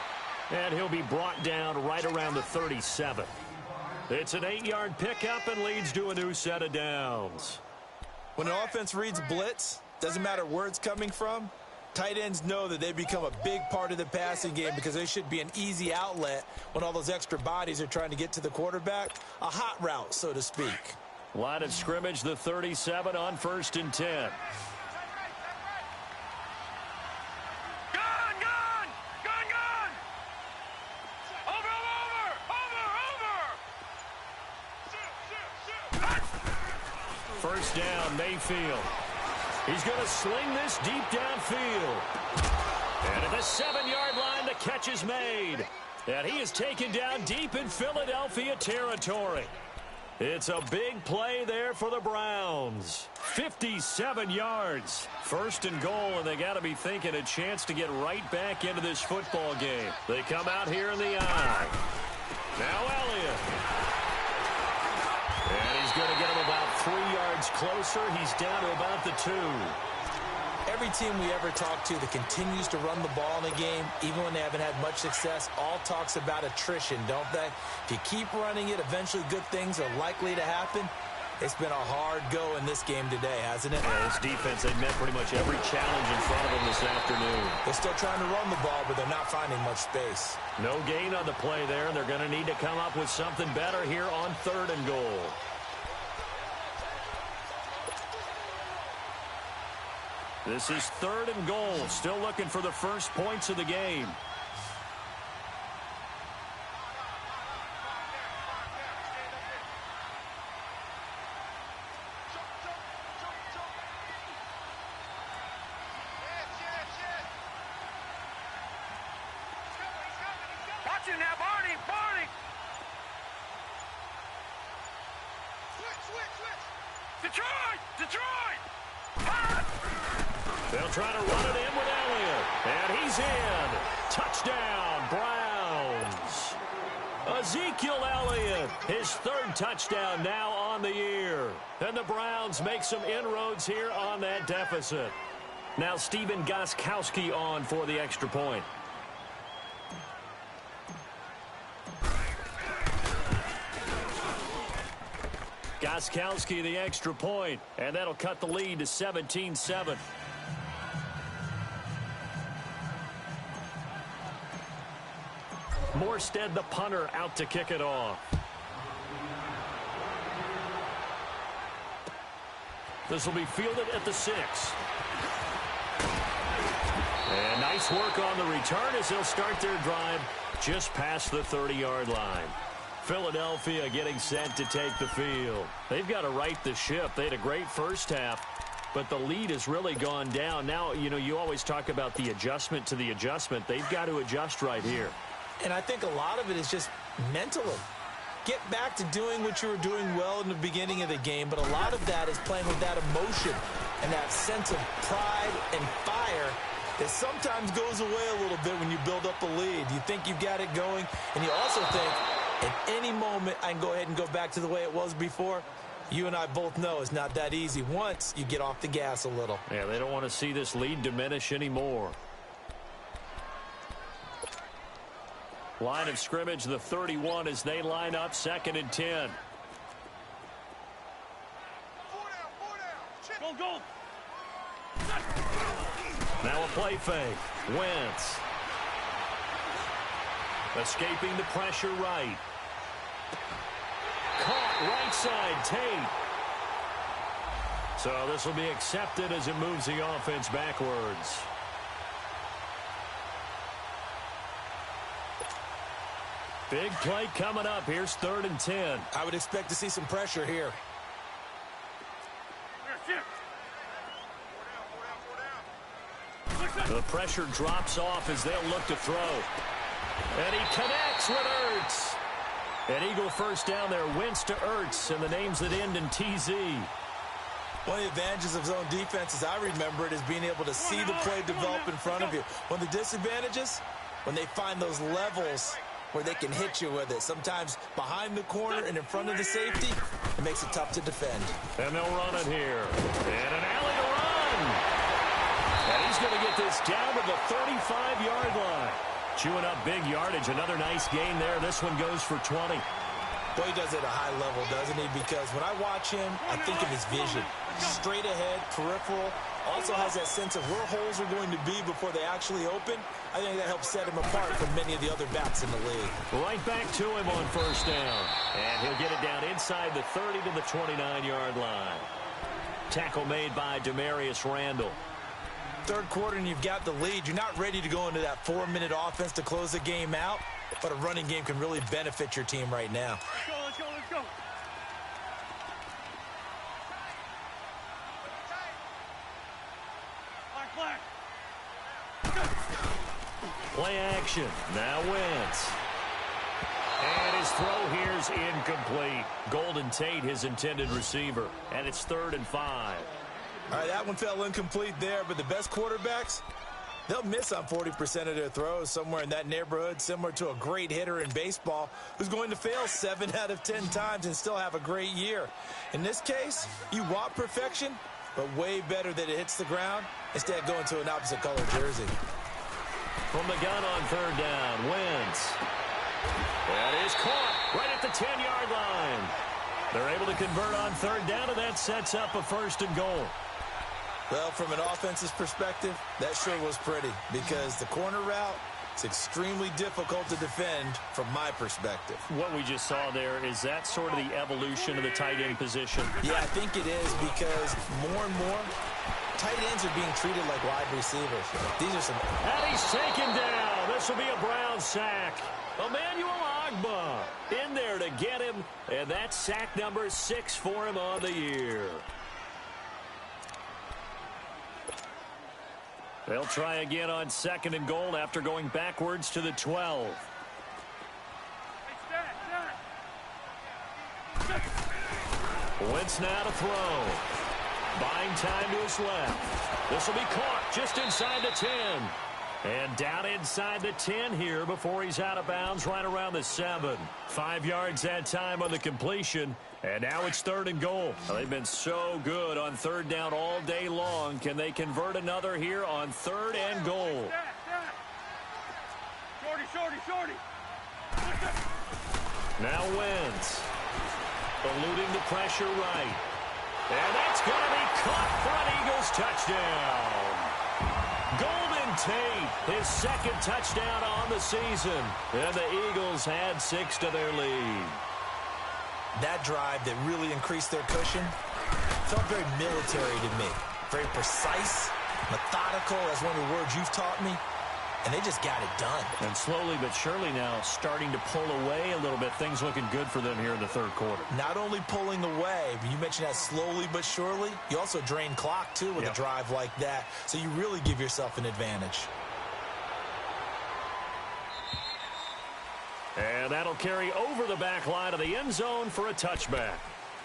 And he'll be brought down right around the 37. It's an 8-yard pickup and leads to a new set of downs. When an offense reads blitz, doesn't matter where it's coming from, tight ends know that they become a big part of the passing game because they should be an easy outlet when all those extra bodies are trying to get to the quarterback. A hot route, so to speak. Line of scrimmage, the 37 on 1st and 10. Gun, gun! Gun, gun! Over, over, over! First down, Mayfield. He's going to sling this deep downfield. And at the 7-yard line, the catch is made. And he is taken down deep in Philadelphia territory. It's a big play there for the Browns. 57 yards. 1st and goal, and they got to be thinking a chance to get right back into this football game. They come out here in the eye. Now Elliott. And he's going to get him about 3 yards closer. He's down to about the 2. Every team we ever talk to that continues to run the ball in a game, even when they haven't had much success, all talks about attrition, don't they? If you keep running it, eventually good things are likely to happen. It's been a hard go in this game today, hasn't it? Yeah, this defense, they've met pretty much every challenge in front of them this afternoon. They're still trying to run the ball, but they're not finding much space. No gain on the play there, and they're going to need to come up with something better here on 3rd and goal. This is 3rd and goal. Still looking for the first points of the game. Watch him now, Barney, Barney. Switch. Detroit, Detroit. They'll try to run it in with Elliott. And he's in. Touchdown, Browns. Ezekiel Elliott, his 3rd touchdown now on the year. And the Browns make some inroads here on that deficit. Now Stephen Gostkowski on for the extra point. Gostkowski the extra point, and that'll cut the lead to 17-7. Morstead, the punter, out to kick it off. This will be fielded at the 6. And nice work on the return as they'll start their drive just past the 30-yard line. Philadelphia getting set to take the field. They've got to right the ship. They had a great first half, but the lead has really gone down. Now, you know, you always talk about the adjustment to the adjustment. They've got to adjust right here. And I think a lot of it is just mentally. Get back to doing what you were doing well in the beginning of the game, but a lot of that is playing with that emotion and that sense of pride and fire that sometimes goes away a little bit when you build up a lead. You think you've got it going, and you also think, at any moment, I can go ahead and go back to the way it was before. You and I both know it's not that easy once you get off the gas a little. Yeah, they don't want to see this lead diminish anymore. Line of scrimmage, the 31 as they line up 2nd and 10. Go. Now a play fake. Wentz. Escaping the pressure right. Caught right side, Tate. So this will be accepted as it moves the offense backwards. Big play coming up. Here's 3rd and 10. I would expect to see some pressure here. The pressure drops off as they'll look to throw. And he connects with Ertz. An Eagle first down there. Wentz to Ertz, and the names that end in TZ. One of the advantages of zone defense, as I remember it, is being able to see the play develop in front of you. One of the disadvantages, when they find those levels where they can hit you with it. Sometimes behind the corner and in front of the safety, it makes it tough to defend. And they'll run it here. And an alley to run. And he's going to get this down to the 35-yard line. Chewing up big yardage. Another nice gain there. This one goes for 20. Boy, he does it at a high level, doesn't he? Because when I watch him, I think of his vision. Straight ahead, peripheral. Also has that sense of where holes are going to be before they actually open. I think that helps set him apart from many of the other backs in the league. Right back to him on first down. And he'll get it down inside the 30 to the 29-yard line. Tackle made by Demarius Randall. Third quarter and you've got the lead. You're not ready to go into that 4-minute offense to close the game out, but a running game can really benefit your team right now. Let's go. Black. Play action. Now Wentz. And his throw here's incomplete. Golden Tate, his intended receiver. And it's 3rd and 5. All right, that one fell incomplete there, but the best quarterbacks, they'll miss on 40% of their throws, somewhere in that neighborhood, similar to a great hitter in baseball who's going to fail 7 out of 10 times and still have a great year. In this case, you want perfection? but way better that it hits the ground instead of going to an opposite color jersey. From the gun on third down, Wentz. That is caught right at the 10-yard line. They're able to convert on third down, and that sets up a 1st and goal. Well, from an offense's perspective, that sure was pretty because the corner route is extremely difficult to defend from my perspective. What we just saw there, is that sort of the evolution of the tight end position? Yeah, I think it is because more and more tight ends are being treated like wide receivers. These are some... And he's taken down. This will be a Brown sack. Emmanuel Ogbah in there to get him, and that's sack number 6 for him on the year. They'll try again on 2nd and goal after going backwards to the 12. Wentz now to throw. Buying time to his left. This will be caught just inside the 10. And down inside the 10 here before he's out of bounds right around the 7. 5 yards that time on the completion. And now it's 3rd and goal. They've been so good on 3rd down all day long. Can they convert another here on 3rd and goal? Shorty. Now Wentz. Eluding the pressure right. And that's going to be caught for an Eagles touchdown. Golden Tate, his 2nd touchdown on the season. And the Eagles had 6 to their lead. That drive that really increased their cushion felt very military to me. Very precise, methodical, as one of the words you've taught me. And they just got it done. And slowly but surely now starting to pull away a little bit. Things looking good for them here in the 3rd quarter. Not only pulling away, but you mentioned that slowly but surely. You also drain clock, too, with a drive like that. So you really give yourself an advantage. And that'll carry over the back line of the end zone for a touchback.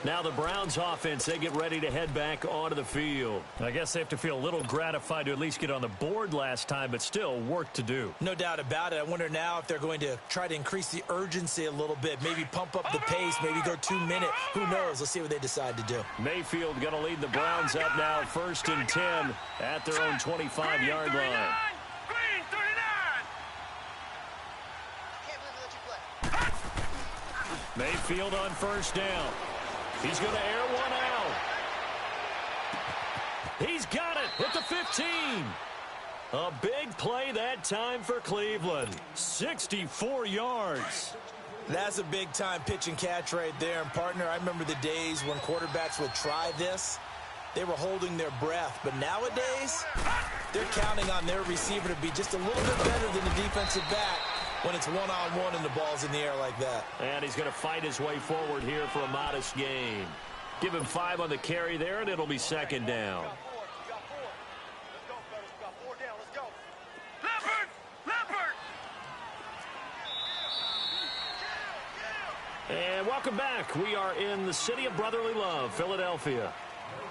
Now the Browns offense, they get ready to head back onto the field. I guess they have to feel a little gratified to at least get on the board last time, but still work to do. No doubt about it. I wonder now if they're going to try to increase the urgency a little bit, maybe pump up the pace, maybe go 2 minute. Who knows? Let's see what they decide to do. Mayfield going to lead the Browns up now 1st and 10 at their own 25-yard line. Green 39. Mayfield on 1st down. He's going to air one out. He's got it at the 15. A big play that time for Cleveland. 64 yards. That's a big-time pitch and catch right there. And, partner, I remember the days when quarterbacks would try this. They were holding their breath. But nowadays, they're counting on their receiver to be just a little bit better than the defensive back when it's one-on-one and the ball's in the air like that. And he's going to fight his way forward here for a modest gain. Give him 5 on the carry there, and it'll be 2nd down. And welcome back. We are in the city of brotherly love, Philadelphia.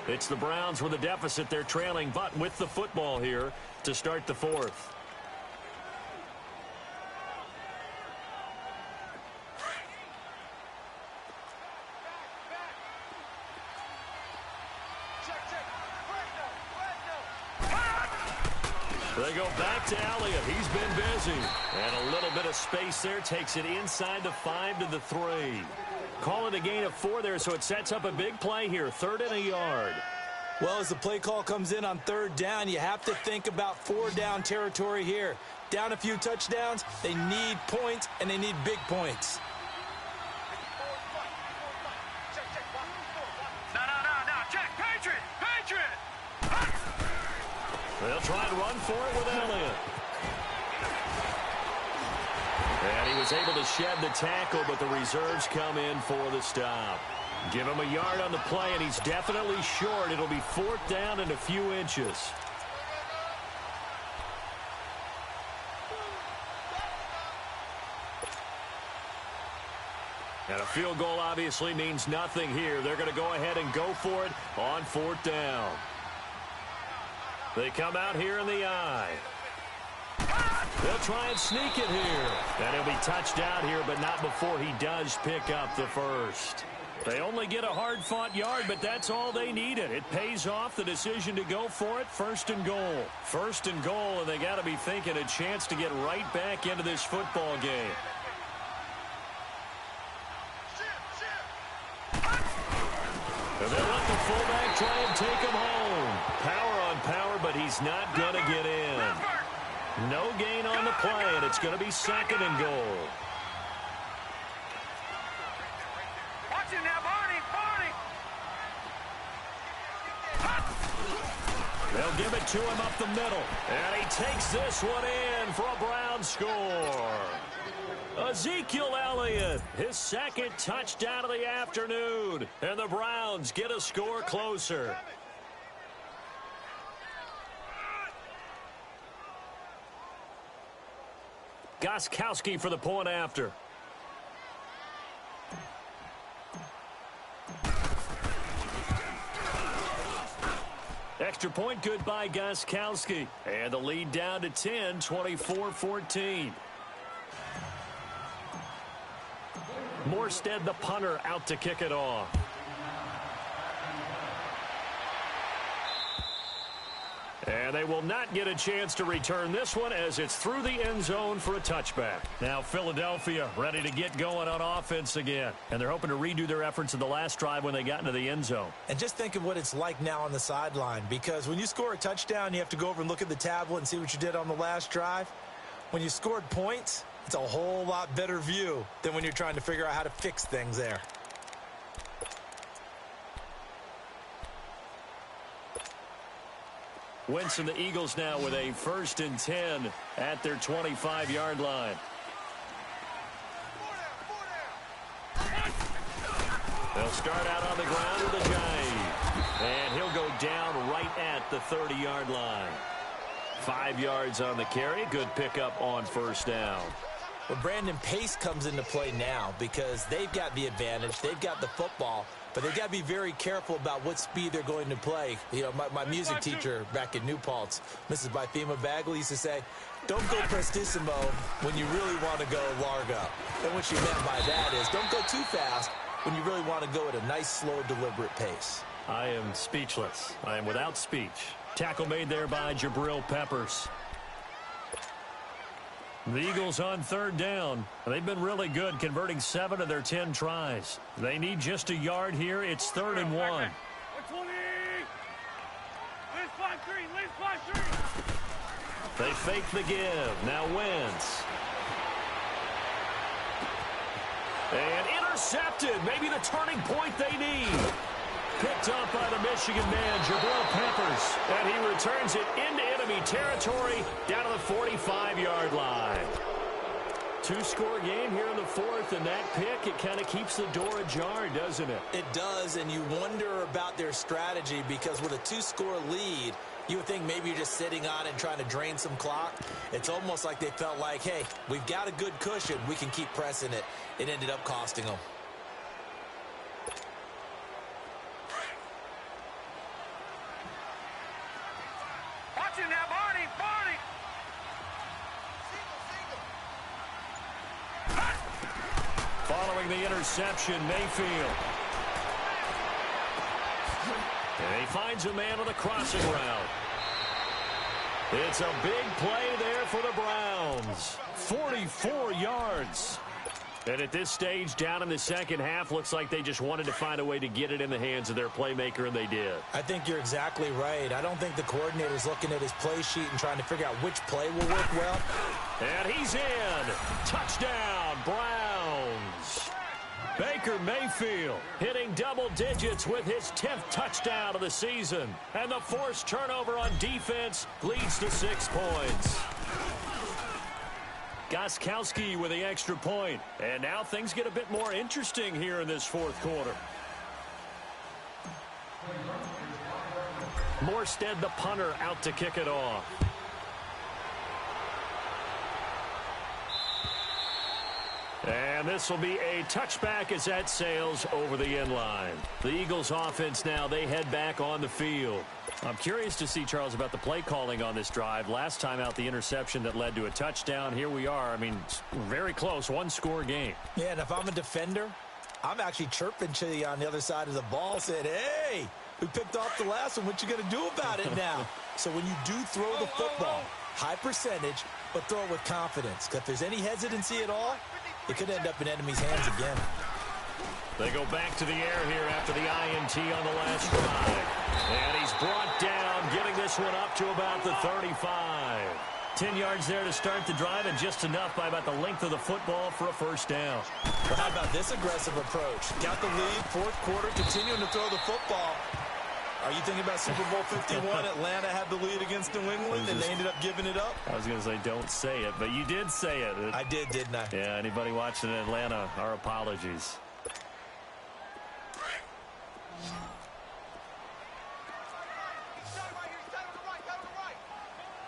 It's the Browns with a deficit. They're trailing, but with the football here to start the 4th. They go back to Elliott. He's been busy. And a little bit of space there. Takes it inside the 5 to the 3. Call it a gain of 4 there, so it sets up a big play here. 3rd and a yard. Well, as the play call comes in on 3rd down, you have to think about 4-down territory here. Down a few touchdowns, they need points, and they need big points. No. Check. Patriot. They'll try and run for it with Elliott. And he was able to shed the tackle, but the reserves come in for the stop. Give him a yard on the play, and he's definitely short. It'll be 4th down and a few inches. And a field goal obviously means nothing here. They're going to go ahead and go for it on 4th down. They come out here in the eye. They'll try and sneak it here. And he'll be touched out here, but not before he does pick up the 1st. They only get a hard-fought yard, but that's all they needed. It pays off the decision to go for it. First and goal. First and goal, and they got to be thinking a chance to get right back into this football game. And they'll let the fullback try and take him home. Power on power, but he's not going to get in. No gain on the play, and it's going to be second and goal. Watch it now, Barney. They'll give it to him up the middle. And he takes this one in for a Brown score. Ezekiel Elliott, his second touchdown of the afternoon. And the Browns get a score closer. Gostkowski for the point after. Extra point good by Gostkowski. And the lead down to 10, 24-14. Morstead, the punter, out to kick it off. And they will not get a chance to return this one as it's through the end zone for a touchback. Now Philadelphia ready to get going on offense again. And they're hoping to redo their efforts in the last drive when they got into the end zone. And just think of what it's like now on the sideline, because when you score a touchdown, you have to go over and look at the tablet and see what you did on the last drive. When you scored points, it's a whole lot better view than when you're trying to figure out how to fix things there. Wentz and the Eagles now with a 1st and 10 at their 25-yard line. They'll start out on the ground with a jive. And he'll go down right at the 30-yard line. 5 yards on the carry. Good pickup on first down. Well, Brandon, pace comes into play now because they've got the advantage. They've got the football, but they've got to be very careful about what speed they're going to play. You know, my music teacher back in New Paltz, Mrs. Bythema Bagley, used to say, don't go prestissimo when you really want to go largo. And what she meant by that is don't go too fast when you really want to go at a nice, slow, deliberate pace. I am speechless. I am without speech. Tackle made there by Jabril Peppers. The Eagles on 3rd down. They've been really good, converting 7 of their 10 tries. They need just a yard here. It's 3rd and 1. They fake the give. Now Wentz. And intercepted. Maybe the turning point they need. Picked up by the Michigan man, Jabril Peppers. And he returns it into enemy territory down to the 45-yard line. 2-score game here in the 4th, and that pick, it kind of keeps the door ajar, doesn't it? It does, and you wonder about their strategy because with a 2-score lead, you would think maybe you're just sitting on it and trying to drain some clock. It's almost like they felt like, hey, we've got a good cushion. We can keep pressing it. It ended up costing them. Watch it now, Barney. Following the interception, Mayfield. And he finds a man on the crossing route. It's a big play there for the Browns. 44 yards. And at this stage, down in the second half, looks like they just wanted to find a way to get it in the hands of their playmaker, and they did. I think you're exactly right. I don't think the coordinator's looking at his play sheet and trying to figure out which play will work well. And he's in. Touchdown, Browns. Baker Mayfield hitting double digits with his 10th touchdown of the season. And the forced turnover on defense leads to 6 points. Gostkowski with the extra point. And now things get a bit more interesting here in this 4th quarter. Morstead, the punter, out to kick it off. And this will be a touchback as that sails over the end line. The Eagles offense now, they head back on the field. I'm curious to see, Charles, about the play calling on this drive. Last time out, the interception that led to a touchdown. Here we are. I mean, very close, 1-score game. Yeah, and if I'm a defender, I'm actually chirping to you on the other side of the ball, saying, hey, we picked off the last one. What you going to do about it now? So when you do throw the football, high percentage, but throw it with confidence. Because if there's any hesitancy at all, it could end up in enemy's hands again. They go back to the air here after the INT on the last drive. And he's brought down, getting this one up to about the 35. 10 yards there to start the drive, and just enough by about the length of the football for a first down. Well, how about this aggressive approach? Got the lead, fourth quarter, continuing to throw the football. Are you thinking about Super Bowl 51? Atlanta had the lead against New England, and they ended up giving it up? I was going to say don't say it, but you did say it. I did, didn't I? Yeah, anybody watching in Atlanta, our apologies.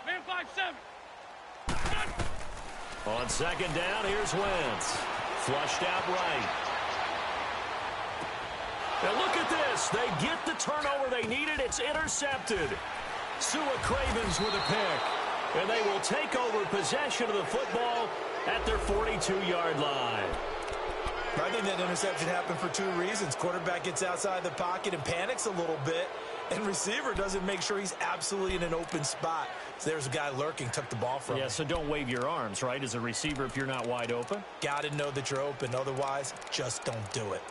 Man 5-7. On second down, here's Wentz. Flushed out right. And look at this. They get the turnover they needed. It's intercepted. Sua Cravens with a pick. And they will take over possession of the football at their 42-yard line. I think that interception happened for two reasons. Quarterback gets outside the pocket and panics a little bit, and receiver doesn't make sure he's absolutely in an open spot. So there's a guy lurking, took the ball from him. Yeah, so don't wave your arms, right, as a receiver if you're not wide open. Got to know that you're open. Otherwise, just don't do it.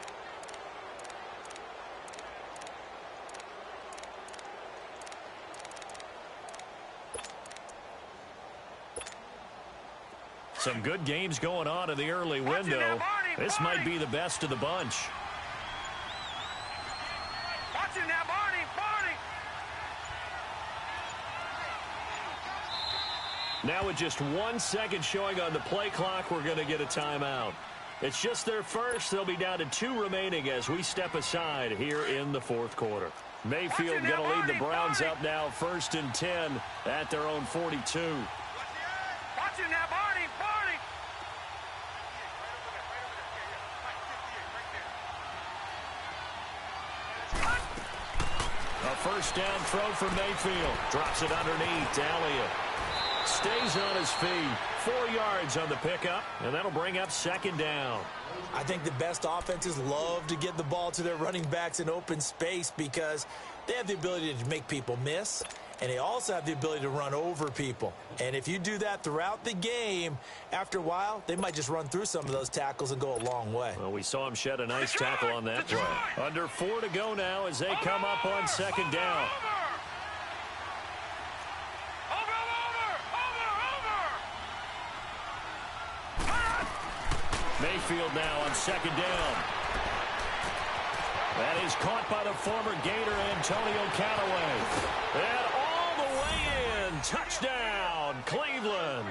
Some good games going on in the early window. This might be the best of the bunch. Watch it now, Barney. Now with just 1 second showing on the play clock, we're going to get a timeout. It's just their first. They'll be down to 2 remaining as we step aside here in the fourth quarter. Mayfield going to lead the Browns up now, 1st and 10 at their own 42. Watch it now, Barney. A first down throw for Mayfield. Drops it underneath. Elliott stays on his feet. 4 yards on the pickup, and that'll bring up second down. I think the best offenses love to get the ball to their running backs in open space because they have the ability to make people miss, and they also have the ability to run over people. And if you do that throughout the game, after a while, they might just run through some of those tackles and go a long way. Well, we saw him shed a nice tackle on that play. Under 4 to go now as they come up on second down. Mayfield now on second down. That is caught by the former Gator Antonio Callaway. And all the way in. Touchdown, Cleveland.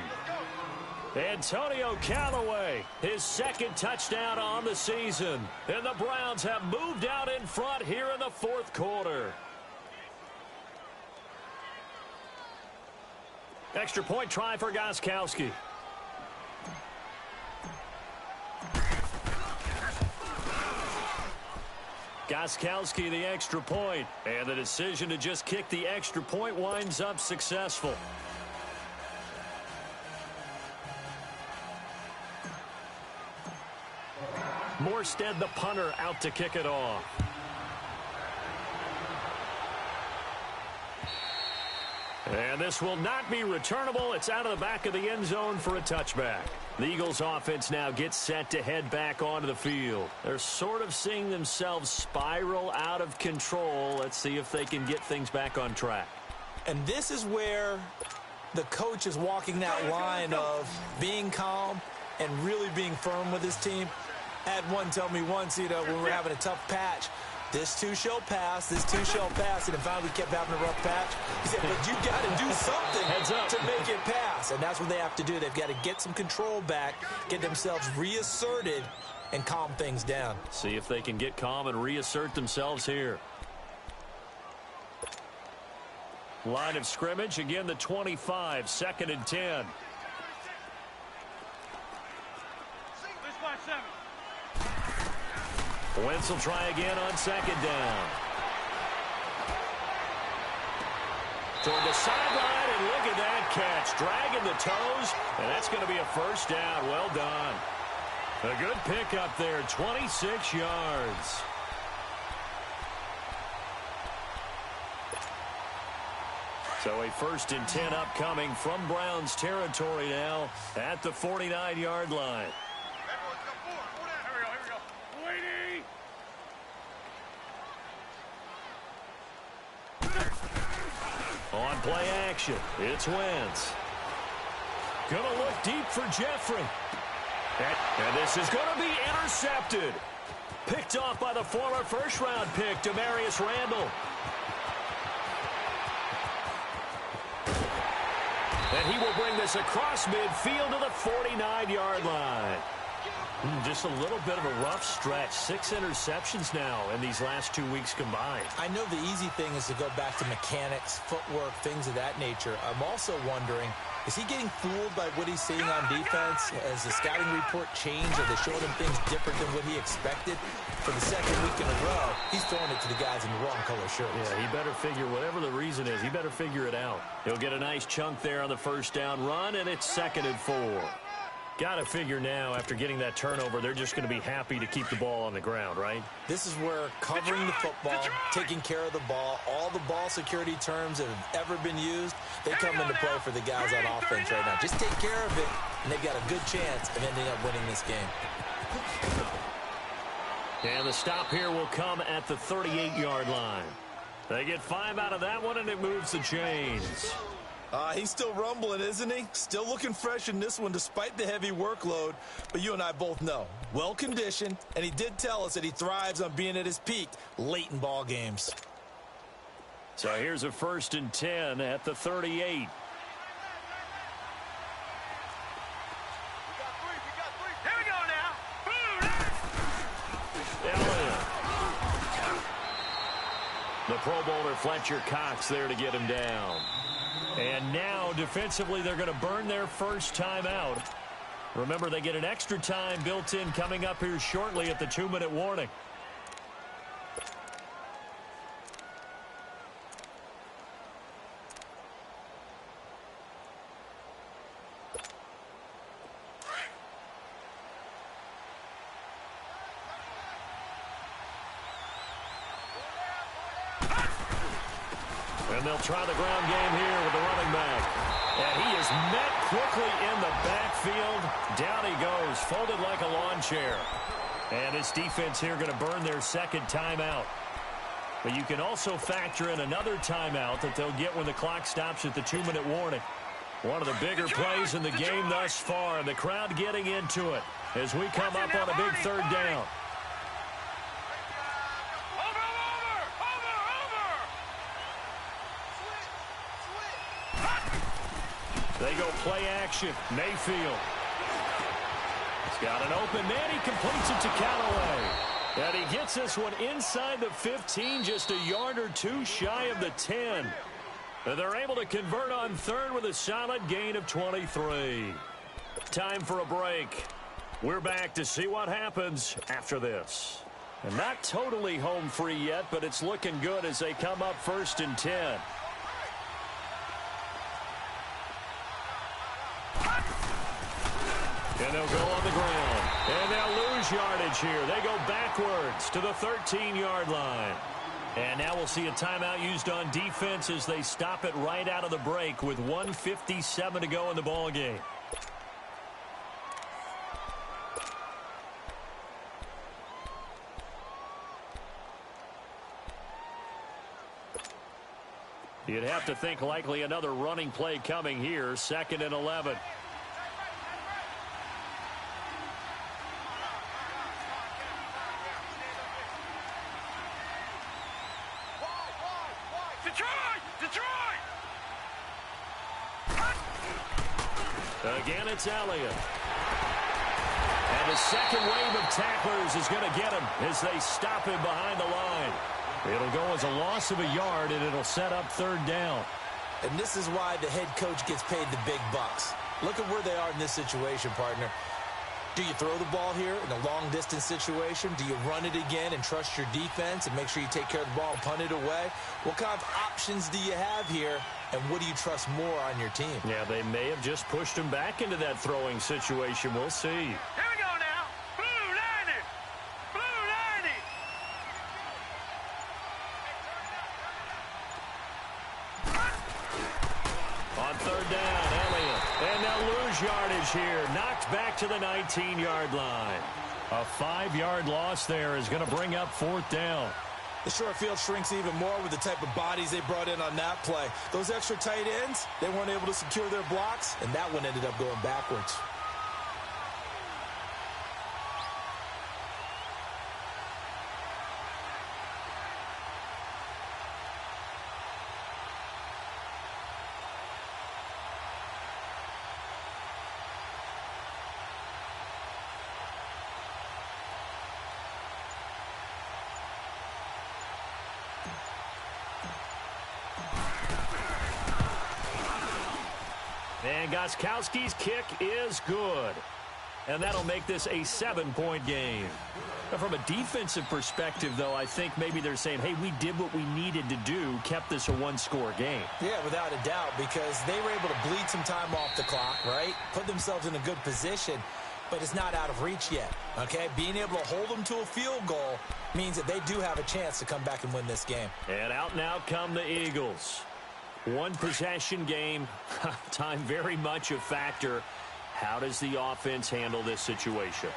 Antonio Callaway, his second touchdown on the season. And the Browns have moved out in front here in the fourth quarter. Extra point try for Gostkowski. Gostkowski the extra point, and the decision to just kick the extra point winds up successful. Morstead, the punter, out to kick it off. And this will not be returnable. It's out of the back of the end zone for a touchback. The Eagles offense now gets set to head back onto the field. They're sort of seeing themselves spiral out of control. Let's see if they can get things back on track. And this is where the coach is walking that line of being calm and really being firm with his team. I had one tell me once, when we were having a tough patch, this too shall pass, this too shall pass, and finally we kept having a rough patch. He said, but you got to do something to make it pass, and that's what they have to do. They've got to get some control back, get themselves reasserted, and calm things down. See if they can get calm and reassert themselves here. Line of scrimmage, again the 25, 2nd and 10. Wentz will try again on second down. Toward the sideline, and look at that catch. Dragging the toes, and that's going to be a first down. Well done. A good pickup there, 26 yards. So a 1st and 10 upcoming from Browns territory now at the 49-yard line. On play action, it's Wentz. Gonna look deep for Jeffrey. And this is going to be intercepted. Picked off by the former first-round pick, Demarius Randall. And he will bring this across midfield to the 49-yard line. Just a little bit of a rough stretch. 6 interceptions now in these last 2 weeks combined. I know the easy thing is to go back to mechanics, footwork, things of that nature. I'm also wondering, is he getting fooled by what he's seeing on defense? Has the scouting report changed? Are they showing him things different than what he expected? For the 2nd week in a row, he's throwing it to the guys in the wrong color shirts. Yeah, he better figure, whatever the reason is, he better figure it out. He'll get a nice chunk there on the 1st down run, and it's 2nd and 4. Got to figure now, after getting that turnover, they're just going to be happy to keep the ball on the ground, right? This is where covering the football, taking care of the ball, all the ball security terms that have ever been used, they come into play for the guys on offense right now. Just take care of it, and they've got a good chance of ending up winning this game. And the stop here will come at the 38-yard line. They get 5 out of that one, and it moves the chains. He's still rumbling, isn't he? Still looking fresh in this one despite the heavy workload. But you and I both know, well-conditioned, and he did tell us that he thrives on being at his peak late in ball games. So here's a 1st and 10 at the 38. We got 3. Here we go now. Elliott. The Pro Bowler Fletcher Cox there to get him down. And now, defensively, they're going to burn their first timeout. Remember, they get an extra time built in coming up here shortly at the 2-minute warning. And they'll try the ground game here with the running back. And he is met quickly in the backfield. Down he goes, folded like a lawn chair. And this defense here going to burn their 2nd timeout. But you can also factor in another timeout that they'll get when the clock stops at the 2-minute warning. One of the bigger plays in the game thus far, and the crowd getting into it as we come up on a big 3rd down. They go play action. Mayfield. He's got an open man. He completes it to Callaway. And he gets this one inside the 15, just a yard or 2 shy of the 10. And they're able to convert on 3rd with a solid gain of 23. Time for a break. We're back to see what happens after this. And not totally home free yet, but it's looking good as they come up 1st and 10. And they'll go on the ground. And they'll lose yardage here. They go backwards to the 13-yard line. And now we'll see a timeout used on defense as they stop it right out of the break with 1:57 to go in the ball game. You'd have to think likely another running play coming here. 2nd and 11. Again, it's Elliott. And the 2nd wave of tacklers is going to get him as they stop him behind the line. It'll go as a loss of a yard, and it'll set up 3rd down. And this is why the head coach gets paid the big bucks. Look at where they are in this situation, partner. Do you throw the ball here in a long-distance situation? Do you run it again and trust your defense and make sure you take care of the ball and punt it away? What kind of options do you have here, and what do you trust more on your team? Yeah, they may have just pushed him back into that throwing situation. We'll see. Here we go now. yardage here. Knocked back to the 19-yard line. A 5-yard loss there is going to bring up 4th down. The short field shrinks even more with the type of bodies they brought in on that play. Those extra tight ends, they weren't able to secure their blocks, and that one ended up going backwards. And Gostkowski's kick is good. And that'll make this a 7-point game. Now, from a defensive perspective, though, I think maybe they're saying, hey, we did what we needed to do, kept this a one-score game. Yeah, without a doubt, because they were able to bleed some time off the clock, right? Put themselves in a good position, but it's not out of reach yet, okay? Being able to hold them to a field goal means that they do have a chance to come back and win this game. And out now come the Eagles. One possession game, time very much a factor. How does the offense handle this situation?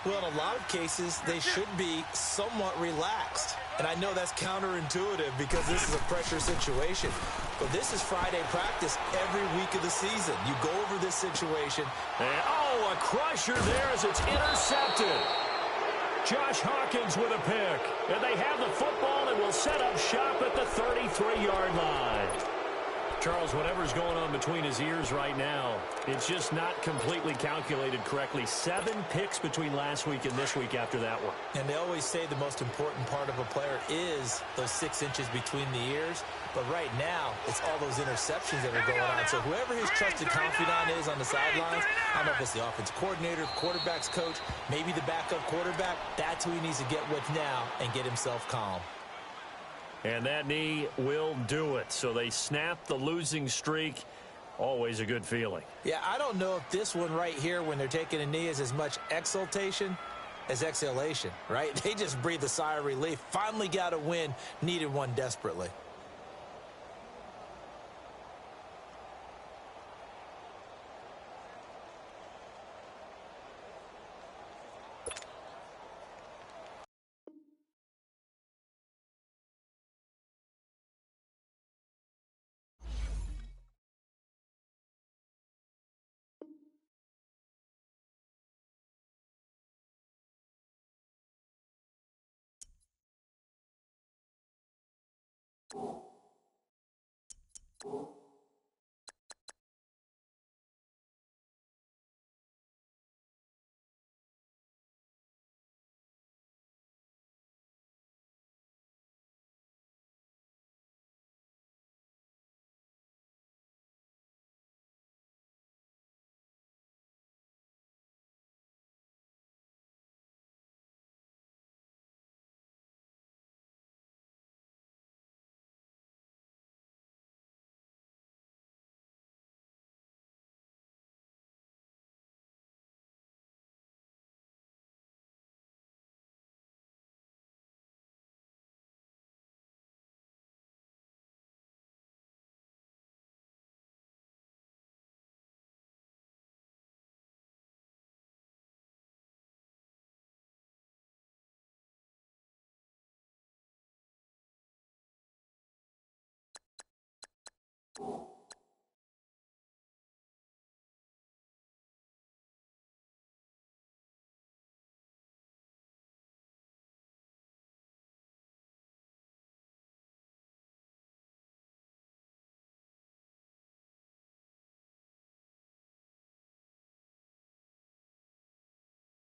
Well, in a lot of cases, they should be somewhat relaxed. And I know that's counterintuitive because this is a pressure situation. But this is Friday practice every week of the season. You go over this situation. And, oh, a crusher there as it's intercepted. Josh Hawkins with a pick. And they have the football and will set up shop at the 33-yard line. Charles, whatever's going on between his ears right now, it's just not completely calculated correctly. 7 picks between last week and this week after that one. And they always say the most important part of a player is those 6 inches between the ears. But right now, it's all those interceptions that are going on. So whoever his trusted confidant is on the sidelines, I don't know if it's the offensive coordinator, quarterback's coach, maybe the backup quarterback, that's who he needs to get with now and get himself calm. And that knee will do it. So they snap the losing streak. Always a good feeling. Yeah, I don't know if this one right here when they're taking a knee is as much exultation as exhalation, right? They just breathe a sigh of relief. Finally got a win, needed one desperately.